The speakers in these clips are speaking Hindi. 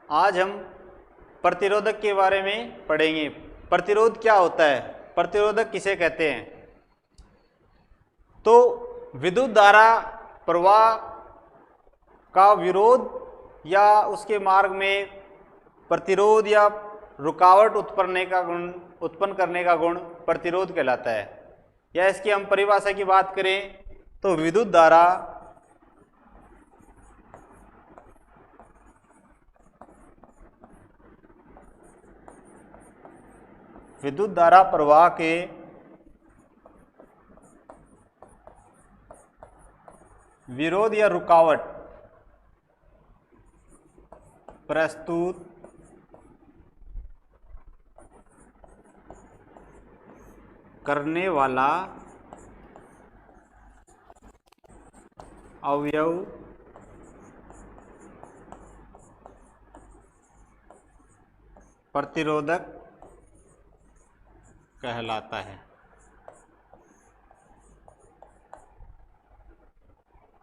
आज हम प्रतिरोधक के बारे में पढ़ेंगे। प्रतिरोध क्या होता है, प्रतिरोधक किसे कहते हैं। तो विद्युत धारा प्रवाह का विरोध या उसके मार्ग में प्रतिरोध या रुकावट उत्पन्न करने का गुण प्रतिरोध कहलाता है। या इसकी हम परिभाषा की बात करें तो विद्युत धारा प्रवाह के विरोध या रुकावट प्रस्तुत करने वाला अवयव प्रतिरोधक कहलाता है।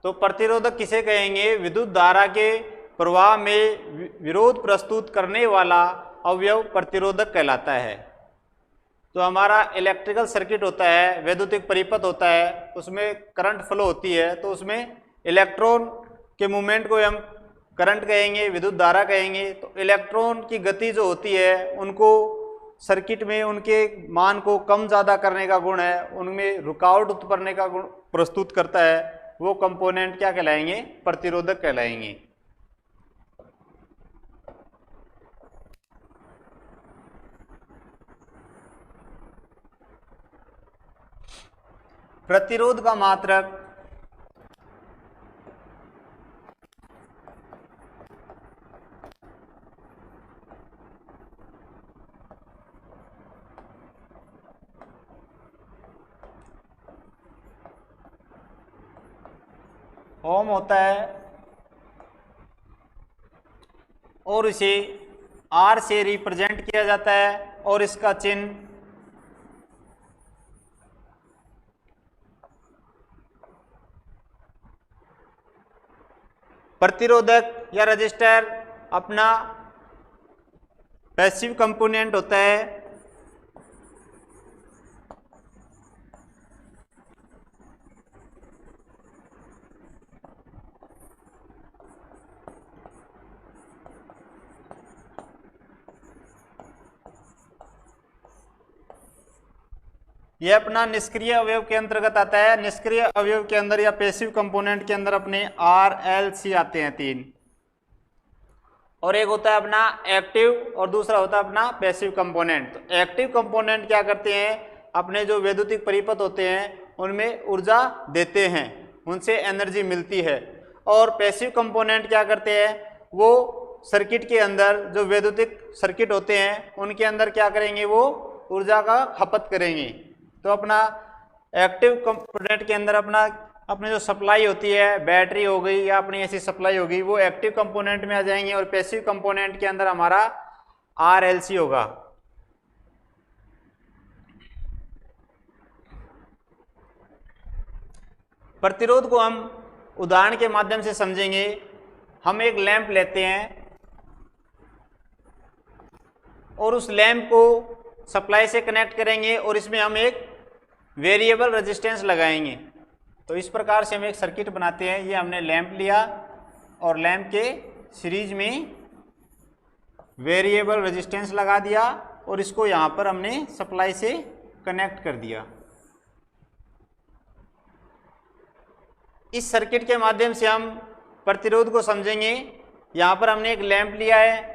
तो प्रतिरोधक किसे कहेंगे? विद्युत धारा के प्रवाह में विरोध प्रस्तुत करने वाला अवयव प्रतिरोधक कहलाता है। तो हमारा इलेक्ट्रिकल सर्किट होता है, वैद्युतिक परिपथ होता है, उसमें करंट फ्लो होती है, तो उसमें इलेक्ट्रॉन के मूवमेंट को हम करंट कहेंगे, विद्युत धारा कहेंगे। तो इलेक्ट्रॉन की गति जो होती है उनको सर्किट में उनके मान को कम ज़्यादा करने का गुण है, उनमें रुकावट उत्पन्न करने का गुण प्रस्तुत करता है, वो कंपोनेंट क्या कहलाएंगे? प्रतिरोधक कहलाएंगे। प्रतिरोध का मात्रक ओम होता है और इसे आर से रिप्रेजेंट किया जाता है और इसका चिन्ह प्रतिरोधक या रजिस्टर अपना पैसिव कंपोनेंट होता है। यह अपना निष्क्रिय अवयव के अंतर्गत आता है। निष्क्रिय अवयव के अंदर या पैसिव कंपोनेंट के अंदर अपने आर एल सी आते हैं तीन, और एक होता है अपना एक्टिव और दूसरा होता है अपना पैसिव कंपोनेंट। तो एक्टिव कंपोनेंट क्या करते हैं? अपने जो वैद्युतिक परिपथ होते हैं उनमें ऊर्जा देते हैं, उनसे एनर्जी मिलती है। और पैसिव कंपोनेंट क्या करते हैं? वो सर्किट के अंदर जो वैद्युतिक सर्किट होते हैं उनके अंदर क्या करेंगे? वो ऊर्जा का खपत करेंगे। तो अपना एक्टिव कंपोनेंट के अंदर अपने जो सप्लाई होती है, बैटरी हो गई या अपनी ऐसी सप्लाई होगी, वो एक्टिव कंपोनेंट में आ जाएंगे। और पैसिव कंपोनेंट के अंदर हमारा आरएलसी होगा। प्रतिरोध को हम उदाहरण के माध्यम से समझेंगे। हम एक लैंप लेते हैं और उस लैंप को सप्लाई से कनेक्ट करेंगे और इसमें हम एक वेरिएबल रेजिस्टेंस लगाएंगे। तो इस प्रकार से हम एक सर्किट बनाते हैं। ये हमने लैंप लिया और लैंप के सीरीज में वेरिएबल रेजिस्टेंस लगा दिया और इसको यहाँ पर हमने सप्लाई से कनेक्ट कर दिया। इस सर्किट के माध्यम से हम प्रतिरोध को समझेंगे। यहाँ पर हमने एक लैंप लिया है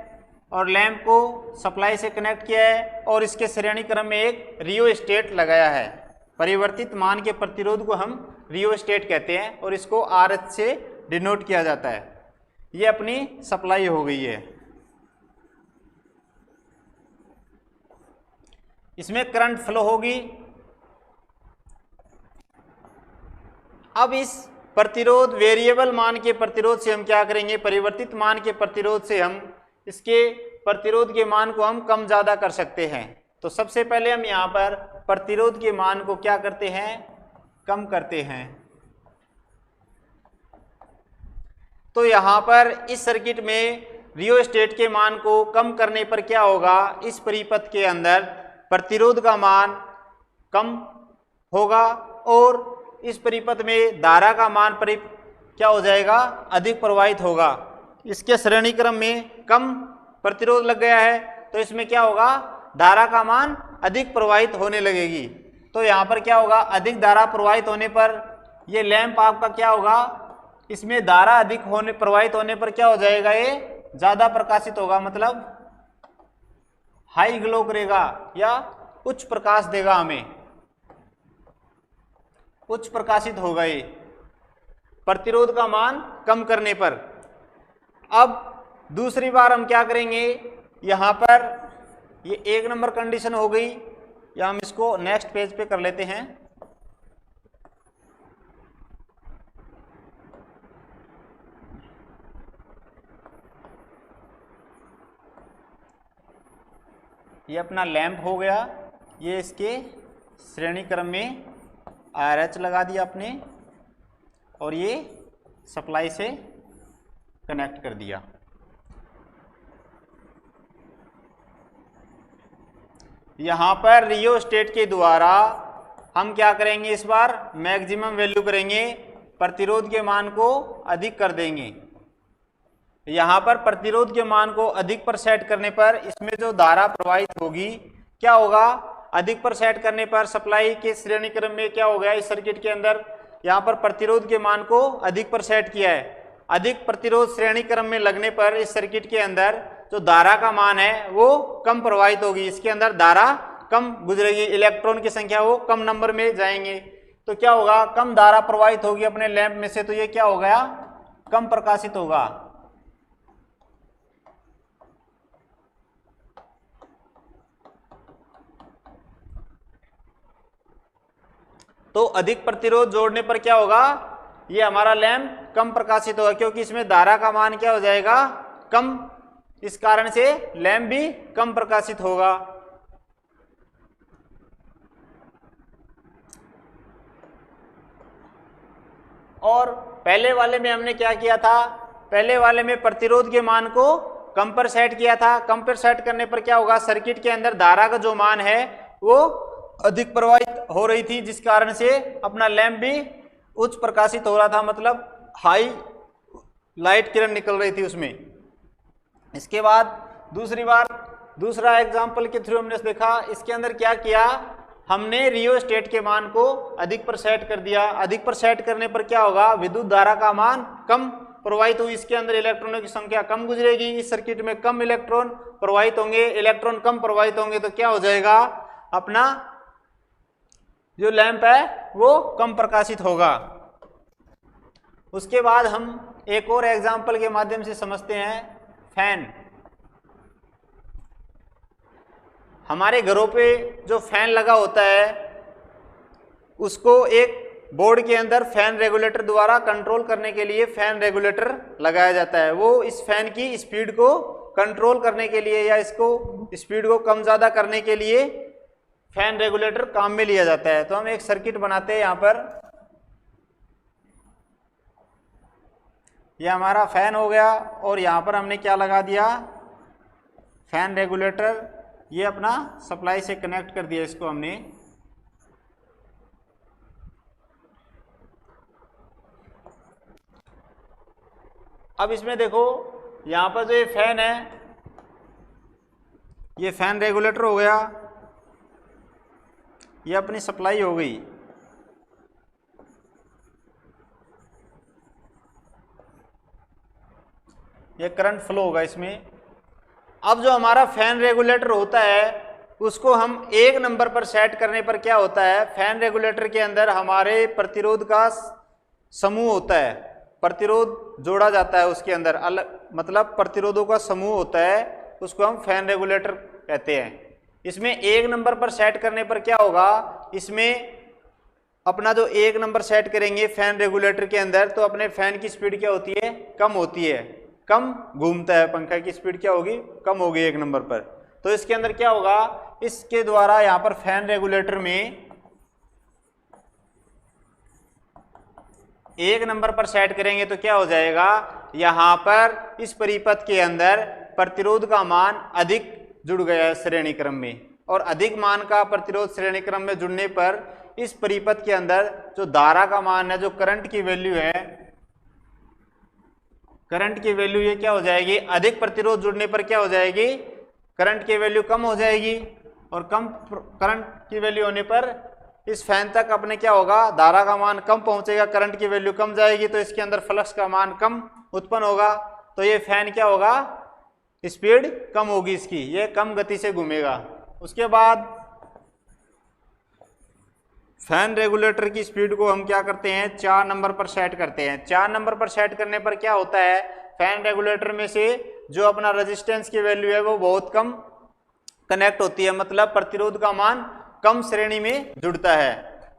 और लैंप को सप्लाई से कनेक्ट किया है और इसके श्रेणी क्रम में एक रियोस्टेट लगाया है। परिवर्तित मान के प्रतिरोध को हम रियोस्टेट कहते हैं और इसको आरएच से डिनोट किया जाता है। ये अपनी सप्लाई हो गई है। इसमें करंट फ्लो होगी। अब इस प्रतिरोध वेरिएबल मान के प्रतिरोध से हम क्या करेंगे? परिवर्तित मान के प्रतिरोध से हम इसके प्रतिरोध के मान को हम कम ज़्यादा कर सकते हैं। तो सबसे पहले हम यहाँ पर प्रतिरोध के मान को क्या करते हैं? कम करते हैं। तो यहाँ पर इस सर्किट में रियोस्टेट के मान को कम करने पर क्या होगा, इस परिपथ के अंदर प्रतिरोध का मान कम होगा और इस परिपथ में धारा का मान क्या हो जाएगा, अधिक प्रवाहित होगा। इसके श्रेणी क्रम में कम प्रतिरोध लग गया है तो इसमें क्या होगा, धारा का मान अधिक प्रवाहित होने लगेगी। तो यहाँ पर क्या होगा, अधिक धारा प्रवाहित होने पर ये लैंप आपका क्या होगा, इसमें धारा अधिक प्रवाहित होने पर क्या हो जाएगा, ये ज्यादा प्रकाशित होगा, मतलब हाई ग्लो करेगा या उच्च प्रकाश देगा, हमें उच्च प्रकाशित होगा ये प्रतिरोध का मान कम करने पर। अब दूसरी बार हम क्या करेंगे, यहां पर ये 1 नंबर कंडीशन हो गई, या हम इसको नेक्स्ट पेज पे कर लेते हैं। ये अपना लैंप हो गया, ये इसके श्रेणी क्रम में RH लगा दिया आपने और ये सप्लाई से कनेक्ट कर दिया। यहां पर रियोस्टेट के द्वारा हम क्या करेंगे, इस बार मैक्सिमम वैल्यू करेंगे, प्रतिरोध के मान को अधिक कर देंगे। यहां पर प्रतिरोध के मान को अधिक पर सेट करने पर इसमें जो धारा प्रवाहित होगी क्या होगा, अधिक पर सेट करने पर सप्लाई के श्रेणी क्रम में क्या हो गया, इस सर्किट के अंदर यहां पर प्रतिरोध के मान को अधिक पर सेट किया है। अधिक प्रतिरोध श्रेणी क्रम में लगने पर इस सर्किट के अंदर जो धारा का मान है वो कम प्रवाहित होगी, इसके अंदर धारा कम गुजरेगी, इलेक्ट्रॉन की संख्या वो कम नंबर में जाएंगे। तो क्या होगा, कम धारा प्रवाहित होगी अपने लैंप में से, तो ये क्या हो गया, कम प्रकाशित होगा। तो अधिक प्रतिरोध जोड़ने पर क्या होगा, ये हमारा लैंप कम प्रकाशित होगा, क्योंकि इसमें धारा का मान क्या हो जाएगा, कम, इस कारण से लैंप भी कम प्रकाशित होगा। और पहले वाले में हमने क्या किया था, पहले वाले में प्रतिरोध के मान को कम पर सेट किया था। कम पर सेट करने पर क्या होगा, सर्किट के अंदर धारा का जो मान है वो अधिक प्रवाहित हो रही थी, जिस कारण से अपना लैंप भी उच्च प्रकाशित हो रहा था, मतलब हाई लाइट किरण निकल रही थी उसमें। इसके बाद दूसरा एग्जांपल के थ्रू हमने देखा, इसके अंदर क्या किया, हमने रियोस्टेट के मान को अधिक पर सेट कर दिया। अधिक पर सेट करने पर क्या होगा, विद्युत धारा का मान कम प्रवाहित हुई, इसके अंदर इलेक्ट्रॉनों की संख्या कम गुजरेगी, इस सर्किट में कम इलेक्ट्रॉन प्रवाहित होंगे। इलेक्ट्रॉन कम प्रवाहित होंगे तो क्या हो जाएगा, अपना जो लैंप है वो कम प्रकाशित होगा। उसके बाद हम एक और एग्जांपल के माध्यम से समझते हैं, फैन। हमारे घरों पे जो फैन लगा होता है उसको एक बोर्ड के अंदर फैन रेगुलेटर द्वारा कंट्रोल करने के लिए फैन रेगुलेटर लगाया जाता है। वो इस फैन की स्पीड को कंट्रोल करने के लिए या इसको स्पीड को कम ज़्यादा करने के लिए फैन रेगुलेटर काम में लिया जाता है। तो हम एक सर्किट बनाते हैं, यहाँ पर यह हमारा फैन हो गया और यहाँ पर हमने क्या लगा दिया, फैन रेगुलेटर। ये अपना सप्लाई से कनेक्ट कर दिया इसको हमने। अब इसमें देखो, यहाँ पर जो ये फैन है, ये फैन रेगुलेटर हो गया, ये अपनी सप्लाई हो गई। ये करंट फ्लो होगा इसमें। अब जो हमारा फैन रेगुलेटर होता है उसको हम 1 नंबर पर सेट करने पर क्या होता है, फैन रेगुलेटर के अंदर हमारे प्रतिरोध का समूह होता है, प्रतिरोध जोड़ा जाता है उसके अंदर, अलग मतलब प्रतिरोधों का समूह होता है, उसको हम फैन रेगुलेटर कहते हैं। इसमें 1 नंबर पर सेट करने पर क्या होगा, इसमें अपना जो 1 नंबर सेट करेंगे फैन रेगुलेटर के अंदर, तो अपने फैन की स्पीड क्या होती है, कम होती है, कम घूमता है, पंखा की स्पीड क्या होगी, कम होगी 1 नंबर पर। तो इसके अंदर क्या होगा, इसके द्वारा यहाँ पर फैन रेगुलेटर में 1 नंबर पर सेट करेंगे तो क्या हो जाएगा, यहाँ पर इस परिपथ के अंदर प्रतिरोध का मान अधिक जुड़ गया है श्रेणी क्रम में, और अधिक मान का प्रतिरोध श्रेणी क्रम में जुड़ने पर इस परिपथ के अंदर जो धारा का मान है, जो करंट की वैल्यू है, करंट की वैल्यू ये क्या हो जाएगी, अधिक प्रतिरोध जुड़ने पर क्या हो जाएगी, करंट की वैल्यू कम हो जाएगी, और कम करंट की वैल्यू होने पर इस फैन तक अपने क्या होगा, धारा का मान कम पहुंचेगा, करंट की वैल्यू कम जाएगी, तो इसके अंदर फ्लक्स का मान कम उत्पन्न होगा, तो ये फैन क्या होगा, स्पीड कम होगी इसकी, ये कम गति से घूमेगा। उसके बाद फैन रेगुलेटर की स्पीड को हम क्या करते हैं, 4 नंबर पर सेट करते हैं। 4 नंबर पर सेट करने पर क्या होता है, फैन रेगुलेटर में से जो अपना रेजिस्टेंस की वैल्यू है वो बहुत कम कनेक्ट होती है, मतलब प्रतिरोध का मान कम श्रेणी में जुड़ता है।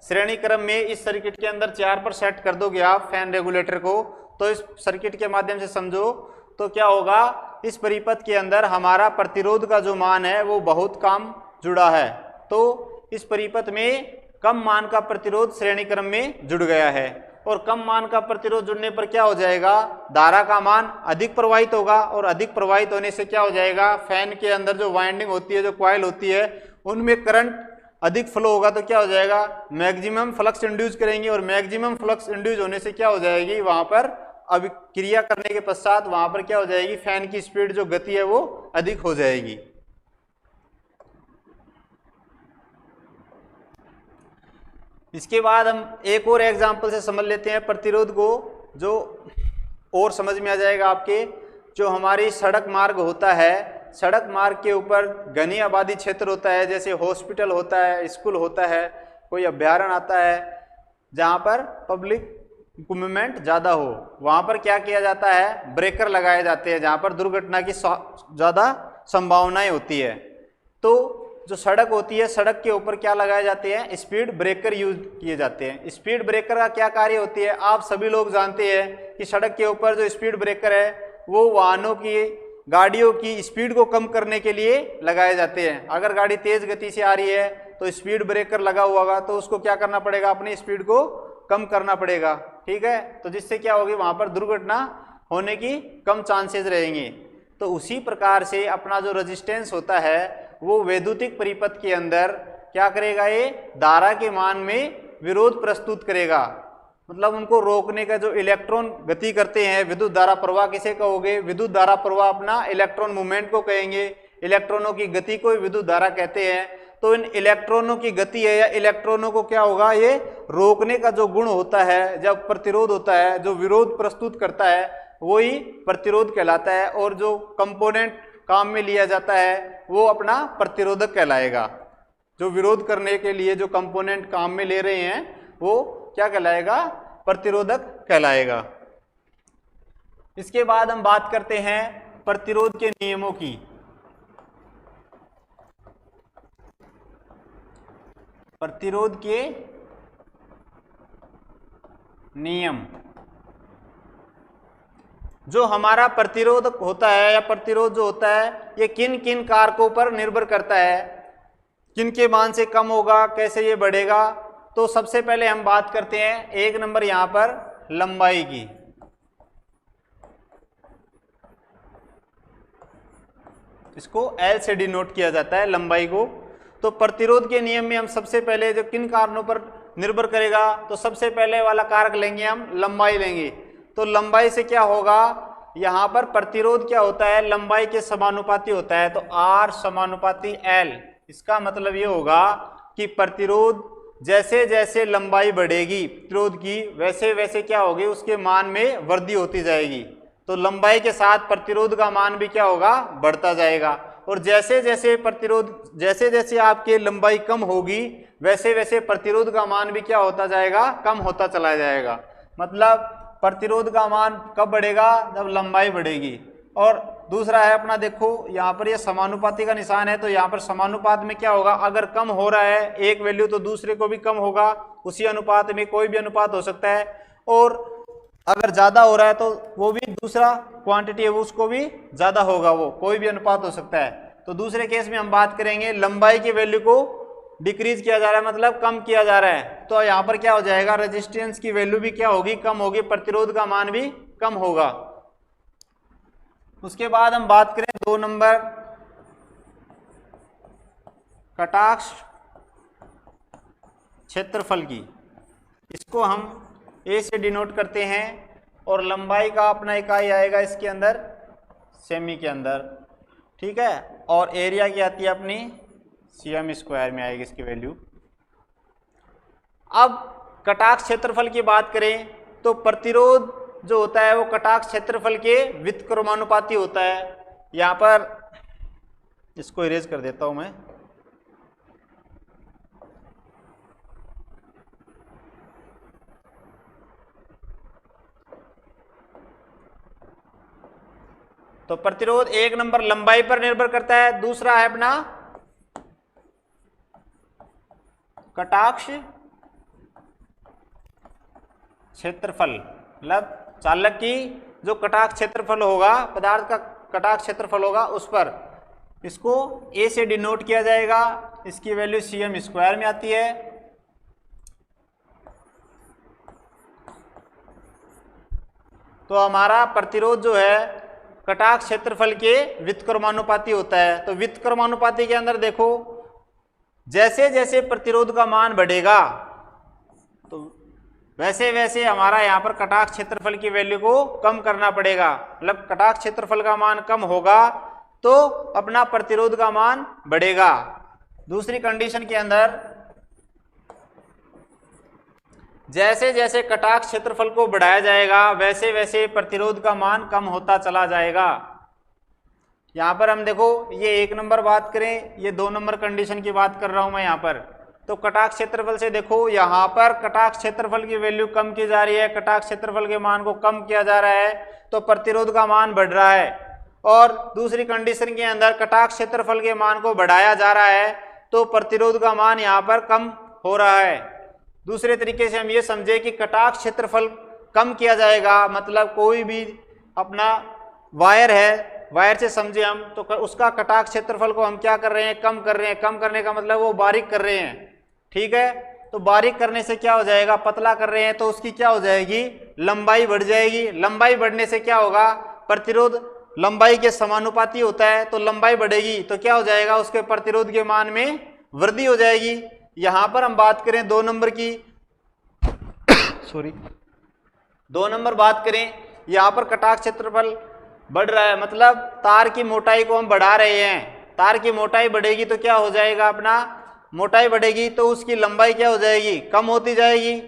श्रेणी क्रम में इस सर्किट के अंदर 4 पर सेट कर दोगे आप फैन रेगुलेटर को, तो इस सर्किट के माध्यम से समझो तो क्या होगा, इस परिपथ के अंदर हमारा प्रतिरोध का जो मान है वो बहुत कम जुड़ा है, तो इस परिपथ में कम मान का प्रतिरोध श्रेणी क्रम में जुड़ गया है, और कम मान का प्रतिरोध जुड़ने पर क्या हो जाएगा, धारा का मान अधिक प्रवाहित होगा, और अधिक प्रवाहित होने से क्या हो जाएगा, फैन के अंदर जो वाइंडिंग होती है, जो कॉइल होती है, उनमें करंट अधिक फ्लो होगा, तो क्या हो जाएगा, मैक्सिमम फ्लक्स इंड्यूस करेंगे, और मैक्सिमम फ्लक्स इंड्यूस होने से क्या हो जाएगी, वहां पर अभिक्रिया करने के पश्चात वहां पर क्या हो जाएगी, फैन की स्पीड जो गति है वो अधिक हो जाएगी। इसके बाद हम एक और एग्जांपल से समझ लेते हैं प्रतिरोध को, जो और समझ में आ जाएगा आपके। जो हमारी सड़क मार्ग होता है, सड़क मार्ग के ऊपर घनी आबादी क्षेत्र होता है, जैसे हॉस्पिटल होता है, स्कूल होता है, कोई अभ्यारण्य आता है, जहाँ पर पब्लिक मूवमेंट ज़्यादा हो, वहाँ पर क्या किया जाता है, ब्रेकर लगाए जाते हैं, जहाँ पर दुर्घटना की ज़्यादा संभावनाएं होती है। तो जो सड़क होती है, सड़क के ऊपर क्या लगाए जाते हैं, स्पीड ब्रेकर यूज किए जाते हैं। स्पीड ब्रेकर का क्या कार्य होती है, आप सभी लोग जानते हैं कि सड़क के ऊपर जो स्पीड ब्रेकर है वो वाहनों की, गाड़ियों की स्पीड को कम करने के लिए लगाए जाते हैं। अगर गाड़ी तेज गति से आ रही है तो स्पीड ब्रेकर लगा हुआ होगा, तो उसको क्या करना पड़ेगा, अपनी स्पीड को कम करना पड़ेगा, ठीक है, तो जिससे क्या होगी, वहां पर दुर्घटना होने की कम चांसेस रहेंगे। तो उसी प्रकार से अपना जो रेजिस्टेंस होता है वो वैद्युतिक परिपथ के अंदर क्या करेगा, ये धारा के मान में विरोध प्रस्तुत करेगा, मतलब उनको रोकने का, जो इलेक्ट्रॉन गति करते हैं, विद्युत धारा प्रवाह किसे कहोगे, विद्युत धारा प्रवाह अपना इलेक्ट्रॉन मूवमेंट को कहेंगे, इलेक्ट्रॉनों की गति को विद्युत धारा कहते हैं। तो इन इलेक्ट्रॉनों की गति है या इलेक्ट्रॉनों को क्या होगा, ये रोकने का जो गुण होता है, जब प्रतिरोध होता है, जो विरोध प्रस्तुत करता है, वही प्रतिरोध कहलाता है, और जो कंपोनेंट काम में लिया जाता है वो अपना प्रतिरोधक कहलाएगा। जो विरोध करने के लिए जो कंपोनेंट काम में ले रहे हैं वो क्या कहलाएगा, प्रतिरोधक कहलाएगा। इसके बाद हम बात करते हैं प्रतिरोध के नियमों की। प्रतिरोध के नियम, जो हमारा प्रतिरोध होता है या प्रतिरोध जो होता है ये किन किन कारकों पर निर्भर करता है, किन के मान से कम होगा, कैसे ये बढ़ेगा। तो सबसे पहले हम बात करते हैं 1 नंबर यहां पर लंबाई की। इसको L से डिनोट किया जाता है लंबाई को। तो प्रतिरोध के नियम में हम सबसे पहले जो किन कारणों पर निर्भर करेगा, तो सबसे पहले वाला कारक लेंगे हम, लंबाई लेंगे। तो लंबाई से क्या होगा, यहाँ पर प्रतिरोध क्या होता है, लंबाई के समानुपाती होता है, तो R समानुपाती L। इसका मतलब ये होगा कि प्रतिरोध जैसे जैसे लंबाई बढ़ेगी प्रतिरोध की, वैसे वैसे क्या होगी, उसके मान में वृद्धि होती जाएगी। तो लंबाई के साथ प्रतिरोध का मान भी क्या होगा, बढ़ता जाएगा। और जैसे जैसे प्रतिरोध, जैसे जैसे आपकी लंबाई कम होगी वैसे वैसे प्रतिरोध का मान भी क्या होता जाएगा, कम होता चला जाएगा। मतलब प्रतिरोध का मान कब बढ़ेगा, जब लंबाई बढ़ेगी। और दूसरा है अपना, देखो यहाँ पर ये समानुपाती का निशान है, तो यहाँ पर समानुपात में क्या होगा, अगर कम हो रहा है एक वैल्यू तो दूसरे को भी कम होगा, उसी अनुपात में कोई भी अनुपात हो सकता है। और अगर ज़्यादा हो रहा है तो वो भी दूसरा क्वांटिटी है वो उसको भी ज़्यादा होगा, वो कोई भी अनुपात हो सकता है। तो दूसरे केस में हम बात करेंगे लंबाई की वैल्यू को डिक्रीज किया जा रहा है, मतलब कम किया जा रहा है, तो यहाँ पर क्या हो जाएगा, रेजिस्टेंस की वैल्यू भी क्या होगी, कम होगी, प्रतिरोध का मान भी कम होगा। उसके बाद हम बात करें 2 नंबर कटाक्ष क्षेत्रफल की। इसको हम ए से डिनोट करते हैं और लंबाई का अपना इकाई आएगा इसके अंदर सेमी के अंदर, ठीक है। और एरिया की आती है अपनी cm स्क्वायर में आएगी इसकी वैल्यू। अब कटाक्ष क्षेत्रफल की बात करें तो प्रतिरोध जो होता है वो कटाक्ष क्षेत्रफल के व्युत्क्रमानुपाती होता है। यहां पर इसको इरेज कर देता हूं मैं। तो प्रतिरोध 1 नंबर लंबाई पर निर्भर करता है, दूसरा है अपना कटाक्ष क्षेत्रफल, मतलब चालक की जो कटाक्ष क्षेत्रफल होगा, पदार्थ का कटाक्ष क्षेत्रफल होगा, उस पर इसको ए से डिनोट किया जाएगा। इसकी वैल्यू cm स्क्वायर में आती है। तो हमारा प्रतिरोध जो है कटाक्ष क्षेत्रफल के व्युत्क्रमानुपाती होता है। तो व्युत्क्रमानुपाती के अंदर देखो, जैसे जैसे प्रतिरोध का मान बढ़ेगा तो वैसे वैसे हमारा यहाँ पर कटाक्ष क्षेत्रफल की वैल्यू को कम करना पड़ेगा। मतलब कटाक्ष क्षेत्रफल का मान कम होगा तो अपना प्रतिरोध का मान बढ़ेगा। दूसरी कंडीशन के अंदर जैसे जैसे कटाक्ष क्षेत्रफल को बढ़ाया जाएगा वैसे वैसे प्रतिरोध का मान कम होता चला जाएगा। यहाँ पर हम देखो, ये 1 नंबर बात करें, ये 2 नंबर कंडीशन की बात कर रहा हूं मैं यहाँ पर। तो कटाक्ष क्षेत्रफल से देखो, यहाँ पर कटाक्ष क्षेत्रफल की वैल्यू कम की जा रही है, कटाक्ष क्षेत्रफल के मान को कम किया जा रहा है, तो प्रतिरोध का मान बढ़ रहा है। और दूसरी कंडीशन के अंदर कटाक्ष क्षेत्रफल के मान को बढ़ाया जा रहा है तो प्रतिरोध का मान यहाँ पर कम हो रहा है। दूसरे तरीके से हम ये समझे कि कटाक्ष क्षेत्रफल कम किया जाएगा, मतलब कोई भी अपना वायर है, वायर से समझे हम, तो उसका कटाक्ष क्षेत्रफल को हम क्या कर रहे हैं, कम कर रहे हैं। कम करने का मतलब वो बारीक कर रहे हैं, ठीक है। तो बारीक करने से क्या हो जाएगा, पतला कर रहे हैं तो उसकी क्या हो जाएगी, लंबाई बढ़ जाएगी। लंबाई बढ़ने से क्या होगा, प्रतिरोध लंबाई के समानुपाती होता है, तो लंबाई बढ़ेगी तो क्या हो जाएगा, उसके प्रतिरोध के मान में वृद्धि हो जाएगी। यहां पर हम बात करें 2 नंबर की सॉरी 2 नंबर बात करें, यहां पर कटाक्ष क्षेत्रफल बढ़ रहा है, मतलब तार की मोटाई को हम बढ़ा रहे हैं। तार की मोटाई बढ़ेगी तो क्या हो जाएगा, अपना मोटाई बढ़ेगी तो उसकी लंबाई क्या हो जाएगी, कम होती जाएगी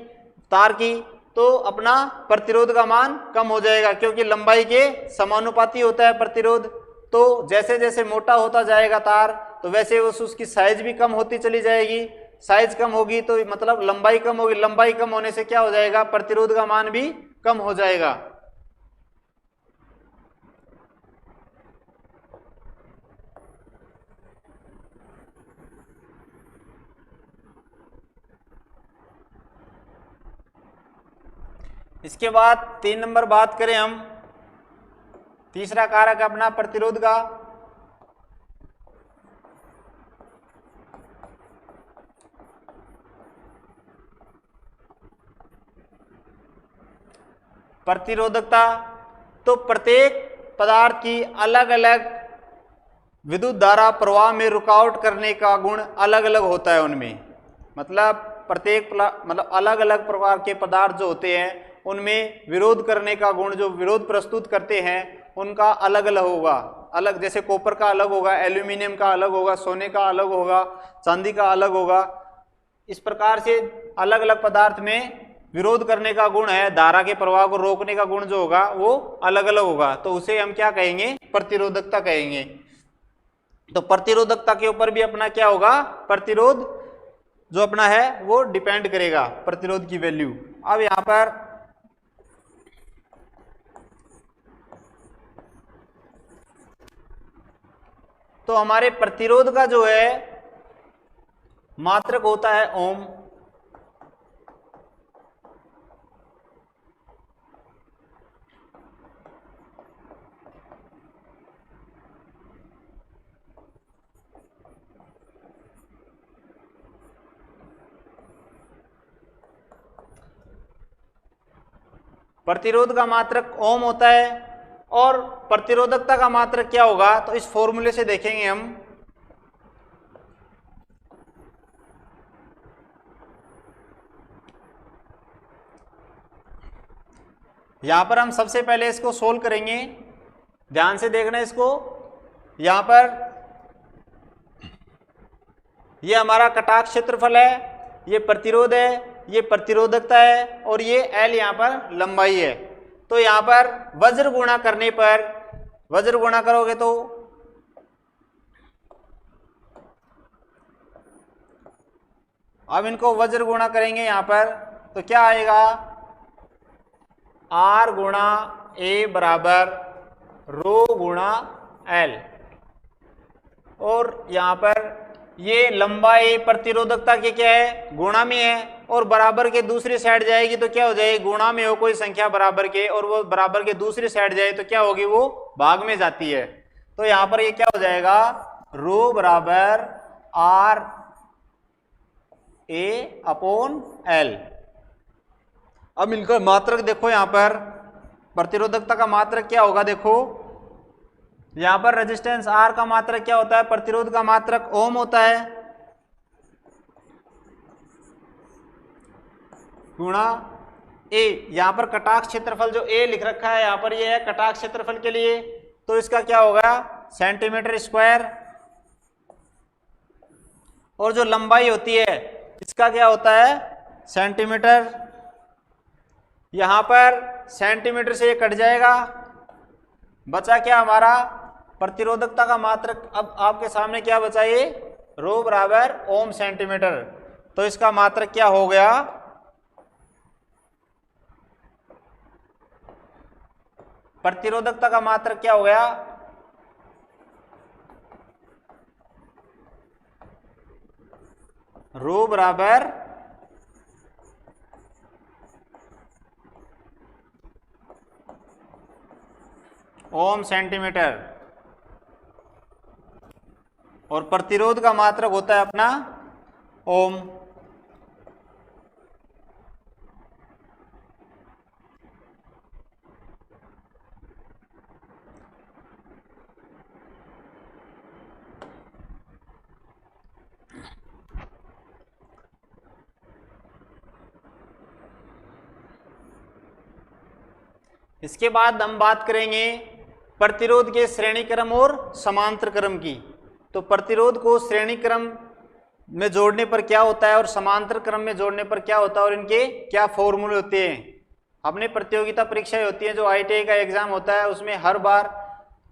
तार की, तो अपना प्रतिरोध का मान कम हो जाएगा, क्योंकि लंबाई के समानुपाती होता है प्रतिरोध। तो जैसे जैसे मोटा होता जाएगा तार तो वैसे उसकी साइज भी कम होती चली जाएगी। साइज कम होगी तो मतलब लंबाई कम होगी, लंबाई कम होने से क्या हो जाएगा, प्रतिरोध का मान भी कम हो जाएगा। इसके बाद 3 नंबर बात करें हम, तीसरा कारक अपना प्रतिरोध का। प्रतिरोधकता, तो प्रत्येक पदार्थ की अलग अलग विद्युत धारा प्रवाह में रुकावट करने का गुण अलग अलग होता है उनमें। मतलब प्रत्येक मतलब अलग अलग प्रकार के पदार्थ जो होते हैं उनमें विरोध करने का गुण, जो विरोध प्रस्तुत करते हैं उनका अलग अलग होगा। अलग जैसे कॉपर का अलग होगा, एल्यूमिनियम का अलग होगा, सोने का अलग होगा, चांदी का अलग होगा। इस प्रकार से अलग अलग पदार्थ में विरोध करने का गुण है, धारा के प्रवाह को रोकने का गुण जो होगा वो अलग अलग होगा, तो उसे हम क्या कहेंगे, प्रतिरोधकता कहेंगे। तो प्रतिरोधकता के ऊपर भी अपना क्या होगा, प्रतिरोध जो अपना है वो डिपेंड करेगा, प्रतिरोध की वैल्यू। अब यहां पर तो हमारे प्रतिरोध का जो है मात्रक होता है ओम। प्रतिरोध का मात्रक ओम होता है। और प्रतिरोधकता का मात्रक क्या होगा, तो इस फॉर्मूले से देखेंगे हम। यहां पर हम सबसे पहले इसको सोल्व करेंगे, ध्यान से देखना इसको। यहां पर ये हमारा कटाक्ष क्षेत्रफल है, ये प्रतिरोध है, ये प्रतिरोधकता है और ये L यहां पर लंबाई है। तो यहां पर वज्र गुणा करने पर, वज्र गुणा करोगे तो अब इनको वज्र गुणा करेंगे यहां पर, तो क्या आएगा, R गुणा A बराबर रो गुणा L। और यहां पर ये लंबाई प्रतिरोधकता के क्या है, गुणा में है, और बराबर के दूसरी साइड जाएगी तो क्या हो जाएगी, गुणा में हो कोई संख्या बराबर के और वो बराबर के दूसरी साइड जाए तो क्या होगी, वो भाग में जाती है। तो यहां पर ये क्या हो जाएगा, रो बराबर R A अपॉन L। अब इनका मात्रक देखो, यहां पर प्रतिरोधकता का मात्रक क्या होगा, देखो यहां पर रेजिस्टेंस R का मात्रक क्या होता है, प्रतिरोध का मात्रक ओम होता है, गुणा A। यहां पर कटाक्ष क्षेत्रफल जो A लिख रखा है यहां पर ये है कटाक्ष क्षेत्रफल के लिए, तो इसका क्या होगा, सेंटीमीटर स्क्वायर। और जो लंबाई होती है इसका क्या होता है, सेंटीमीटर। यहां पर सेंटीमीटर से ये कट जाएगा, बचा क्या हमारा, प्रतिरोधकता का मात्रक। अब आपके सामने क्या बचा, ये रो बराबर ओम सेंटीमीटर। तो इसका मात्रक क्या हो गया, प्रतिरोधकता का मात्रक क्या हो गया, रो बराबर ओम सेंटीमीटर। और प्रतिरोध का मात्रक होता है अपना ओम। इसके बाद हम बात करेंगे प्रतिरोध के श्रेणी क्रम और समांतर क्रम की। तो प्रतिरोध को श्रेणी क्रम में जोड़ने पर क्या होता है और समांतर क्रम में जोड़ने पर क्या होता है और इनके क्या फॉर्मूले होते हैं। अपने प्रतियोगिता परीक्षाएं होती हैं, जो ITI का एग्जाम होता है उसमें हर बार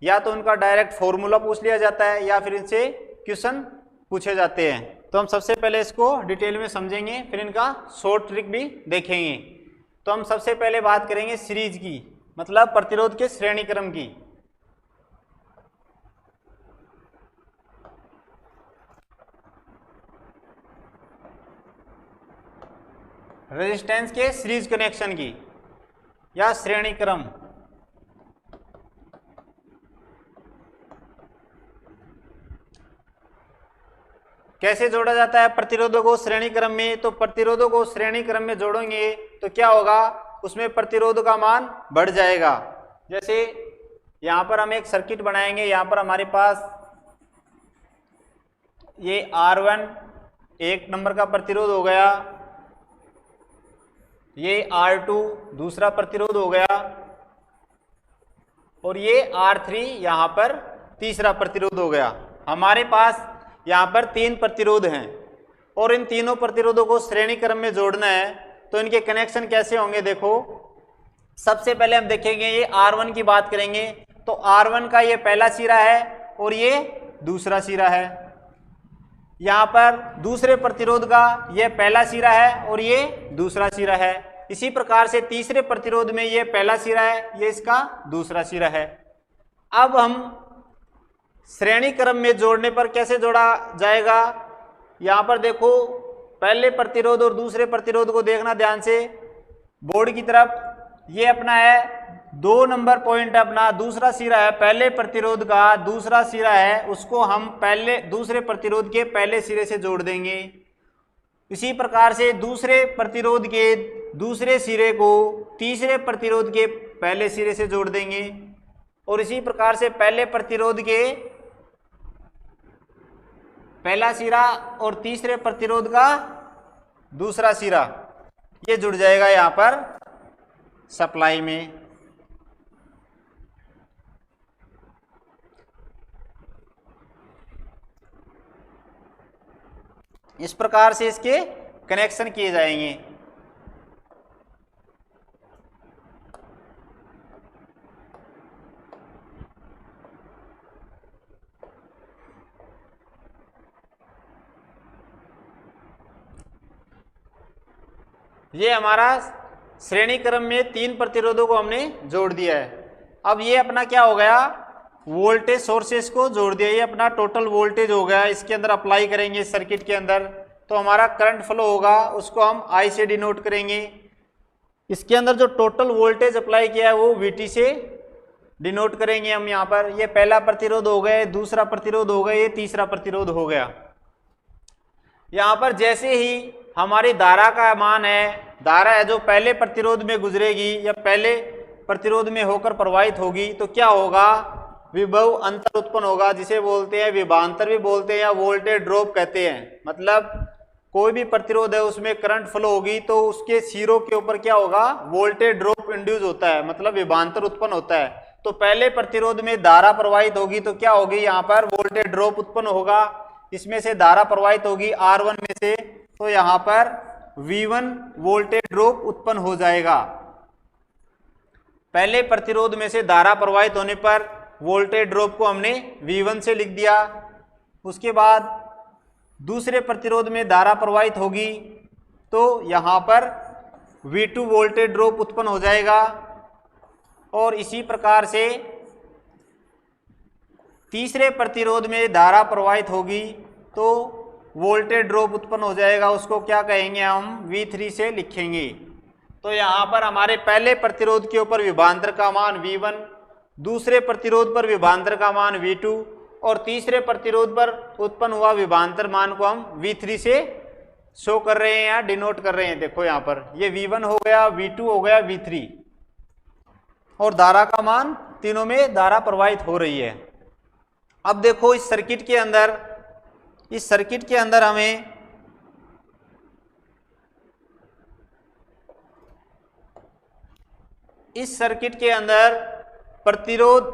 या तो उनका डायरेक्ट फॉर्मूला पूछ लिया जाता है या फिर इनसे क्वेश्चन पूछे जाते हैं। तो हम सबसे पहले इसको डिटेल में समझेंगे, फिर इनका शॉर्ट ट्रिक भी देखेंगे। तो हम सबसे पहले बात करेंगे सीरीज की, मतलब प्रतिरोध के श्रेणी क्रम की। रेजिस्टेंस के सीरीज कनेक्शन की या श्रेणी क्रम। कैसे जोड़ा जाता है प्रतिरोधों को श्रेणी क्रम में। तो प्रतिरोधों को श्रेणी क्रम में जोड़ेंगे तो क्या होगा, उसमें प्रतिरोध का मान बढ़ जाएगा। जैसे यहां पर हम एक सर्किट बनाएंगे, यहां पर हमारे पास ये R1 एक नंबर का प्रतिरोध हो गया, ये R2 दूसरा प्रतिरोध हो गया और ये R3 यहां पर तीसरा प्रतिरोध हो गया। हमारे पास यहां पर 3 प्रतिरोध हैं और इन तीनों प्रतिरोधों को श्रेणी क्रम में जोड़ना है। तो इनके कनेक्शन कैसे होंगे, देखो सबसे पहले हम देखेंगे ये R1 की बात करेंगे। तो R1 का ये पहला सिरा है और ये दूसरा सिरा है। यहां पर दूसरे प्रतिरोध का ये पहला सिरा है और ये दूसरा सिरा है। इसी प्रकार से तीसरे प्रतिरोध में ये पहला सिरा है, ये इसका दूसरा सिरा है। अब हम श्रेणी क्रम में जोड़ने पर कैसे जोड़ा जाएगा, यहां पर देखो पहले प्रतिरोध और दूसरे प्रतिरोध को देखना ध्यान से बोर्ड की तरफ। ये अपना है 2 नंबर पॉइंट, अपना दूसरा सिरा है पहले प्रतिरोध का, दूसरा सिरा है उसको हम पहले दूसरे प्रतिरोध के पहले सिरे से जोड़ देंगे। इसी प्रकार से दूसरे प्रतिरोध के दूसरे सिरे को तीसरे प्रतिरोध के पहले सिरे से जोड़ देंगे। और इसी प्रकार से पहले प्रतिरोध के पहला सिरा और तीसरे प्रतिरोध का दूसरा सिरा ये जुड़ जाएगा यहां पर सप्लाई में। इस प्रकार से इसके कनेक्शन किए जाएंगे। ये हमारा श्रेणी क्रम में 3 प्रतिरोधों को हमने जोड़ दिया है। अब ये अपना क्या हो गया, वोल्टेज सोर्सेस को जोड़ दिया, ये अपना टोटल वोल्टेज हो गया। इसके अंदर अप्लाई करेंगे इस सर्किट के अंदर तो हमारा करंट फ्लो होगा, उसको हम I से डिनोट करेंगे। इसके अंदर जो टोटल वोल्टेज अप्लाई किया है वो VT से डिनोट करेंगे हम यहाँ पर। ये पहला प्रतिरोध हो गया, दूसरा प्रतिरोध हो गया, ये तीसरा प्रतिरोध हो गया। यहाँ पर जैसे ही हमारी धारा का मान है, धारा है जो पहले प्रतिरोध में गुजरेगी या पहले प्रतिरोध में होकर प्रवाहित होगी, तो क्या होगा, विभव अंतर उत्पन्न होगा, जिसे बोलते हैं विभवांतर भी बोलते हैं या वोल्टेज ड्रॉप कहते हैं। मतलब कोई भी प्रतिरोध है उसमें करंट फ्लो होगी तो उसके सिरों के ऊपर क्या होगा, वोल्टेज ड्रॉप इंड्यूस होता है, मतलब विभवांतर उत्पन्न होता है। तो पहले प्रतिरोध में धारा प्रवाहित होगी तो क्या होगी, यहाँ पर वोल्टेज ड्रॉप उत्पन्न होगा। इसमें से धारा प्रवाहित होगी R1 में से, तो यहाँ पर V1 वोल्टेज ड्रॉप उत्पन्न हो जाएगा। पहले प्रतिरोध में से धारा प्रवाहित होने पर वोल्टेज ड्रॉप को हमने V1 से लिख दिया। उसके बाद दूसरे प्रतिरोध में धारा प्रवाहित होगी तो यहाँ पर V2 वोल्टेज ड्रॉप उत्पन्न हो जाएगा। और इसी प्रकार से तीसरे प्रतिरोध में धारा प्रवाहित होगी तो वोल्टेज ड्रॉप उत्पन्न हो जाएगा, उसको क्या कहेंगे हम, V3 से लिखेंगे। तो यहाँ पर हमारे पहले प्रतिरोध के ऊपर विभवांतर का मान V1, दूसरे प्रतिरोध पर विभवांतर का मान V2 और तीसरे प्रतिरोध पर उत्पन्न हुआ विभवांतर मान को हम V3 से शो कर रहे हैं या डिनोट कर रहे हैं। देखो यहाँ पर ये V1 हो गया, V2 हो गया, V3 और धारा का मान, तीनों में धारा प्रवाहित हो रही है। अब देखो इस सर्किट के अंदर हमें इस सर्किट के अंदर प्रतिरोध,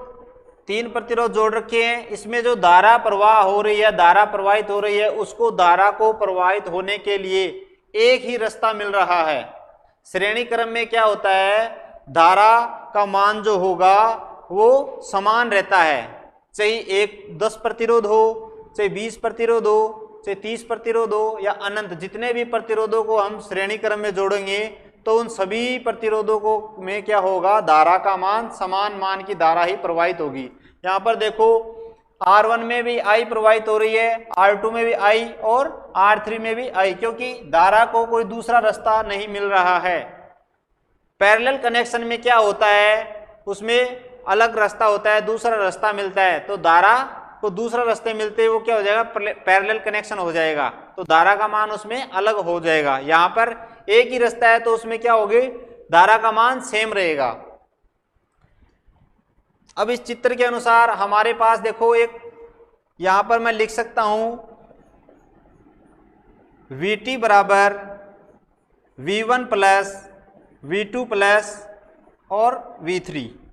3 प्रतिरोध जोड़ रखे हैं। इसमें जो धारा प्रवाह हो रही है, धारा प्रवाहित हो रही है, उसको धारा को प्रवाहित होने के लिए एक ही रास्ता मिल रहा है। श्रेणी क्रम में क्या होता है, धारा का मान जो होगा वो समान रहता है, चाहे 10 प्रतिरोध हो, चाहे 20 प्रतिरोध हो, चाहे 30 प्रतिरोध हो या अनंत, जितने भी प्रतिरोधों को हम श्रेणी क्रम में जोड़ेंगे तो उन सभी प्रतिरोधों को में क्या होगा, धारा का मान, समान मान की धारा ही प्रवाहित होगी। यहाँ पर देखो R1 में भी I प्रवाहित हो रही है, R2 में भी I और R3 में भी I, क्योंकि धारा को कोई दूसरा रास्ता नहीं मिल रहा है। पैरेलल कनेक्शन में क्या होता है, उसमें अलग रास्ता होता है, दूसरा रास्ता मिलता है, तो धारा को दूसरा रास्ते मिलते वो क्या हो जाएगा, पैरेलल कनेक्शन हो जाएगा, तो धारा का मान उसमें अलग हो जाएगा। यहाँ पर एक ही रास्ता है तो उसमें क्या होगी, धारा का मान सेम रहेगा। अब इस चित्र के अनुसार हमारे पास देखो एक, यहाँ पर मैं लिख सकता हूं VT बराबर V1 प्लस V2 प्लस और V3।